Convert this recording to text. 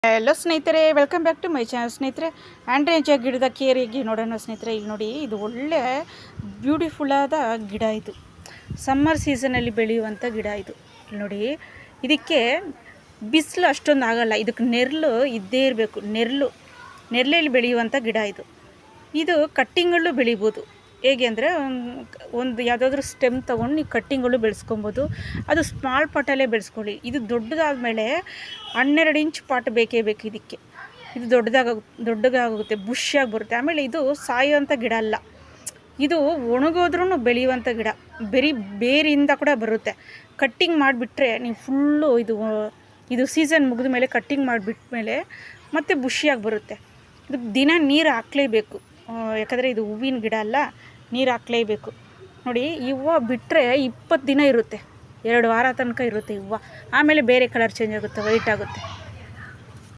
Hello ಸ್ನೇಹಿತರೆ, welcome back to my channel. ಸ್ನೇಹಿತರೆ, ಆಂಡ್ರೇಂಜ ಗಿಡದ ಕೇರ್ ಹೇಗೆ ನೋಡೋಣ ಸ್ನೇಹಿತರೆ. ಇಲ್ಲಿ ನೋಡಿ, ಇದು ಒಳ್ಳೆ ಬ್ಯೂಟಿಫುಲ್ಲಾದ ಗಿಡ. ಇದು ಸಮ್ಮರ್ ಸೀಸನಲ್ಲಿ ಬೆಳೆಯುವಂಥ ಗಿಡ. ಇದು ಇಲ್ಲಿ ನೋಡಿ, ಇದಕ್ಕೆ ಬಿಸಿಲು ಅಷ್ಟೊಂದು ಆಗಲ್ಲ. ಇದಕ್ಕೆ ನೆರಳು ಇದ್ದೇ ಇರಬೇಕು. ನೆರಳಲ್ಲಿ ಬೆಳೆಯುವಂಥ ಗಿಡ ಇದು. ಇದು ಕಟ್ಟಿಂಗಲ್ಲೂ ಬೆಳಿಬೋದು. ಹೇಗೆ ಅಂದರೆ, ಒಂದು ಯಾವುದಾದ್ರೂ ಸ್ಟೆಮ್ ತೊಗೊಂಡು ನೀವು ಕಟ್ಟಿಂಗಲ್ಲೂ ಬೆಳೆಸ್ಕೊಬೋದು. ಅದು ಸ್ಮಾಲ್ ಪಾಟಲ್ಲೇ ಬೆಳೆಸ್ಕೊಳ್ಳಿ. ಇದು ದೊಡ್ಡದಾದ ಮೇಲೆ 12 ಇಂಚ್ ಪಾಟ್ ಬೇಕೇ ಬೇಕು ಇದಕ್ಕೆ. ಇದು ದೊಡ್ಡದಾಗುತ್ತೆ, ಬುಷ್ಯಾಗಿ ಬರುತ್ತೆ. ಆಮೇಲೆ ಇದು ಸಾಯುವಂಥ ಗಿಡ ಅಲ್ಲ, ಇದು ಒಣಗೋದ್ರೂ ಬೆಳೆಯುವಂಥ ಗಿಡ. ಬೇರಿಂದ ಕೂಡ ಬರುತ್ತೆ. ಕಟ್ಟಿಂಗ್ ಮಾಡಿಬಿಟ್ರೆ ನೀವು ಫುಲ್ಲು ಇದು ಸೀಸನ್ ಮುಗಿದ ಮೇಲೆ ಕಟ್ಟಿಂಗ್ ಮಾಡಿಬಿಟ್ಮೇಲೆ ಮತ್ತೆ ಬುಷ್ಯಾಗಿ ಬರುತ್ತೆ. ಇದಕ್ಕೆ ದಿನ ನೀರು ಹಾಕಲೇಬೇಕು, ಯಾಕಂದರೆ ಇದು ಹೂವಿನ ಗಿಡ ಅಲ್ಲ, ನೀರು ಹಾಕಲೇಬೇಕು. ನೋಡಿ, ಈ ಹೂವು ಬಿಟ್ಟರೆ 20 ದಿನ ಇರುತ್ತೆ, 2 ವಾರ ತನಕ ಇರುತ್ತೆ ಹೂವು. ಆಮೇಲೆ ಬೇರೆ ಕಲರ್ ಚೇಂಜ್ ಆಗುತ್ತೆ, ವೈಟ್ ಆಗುತ್ತೆ.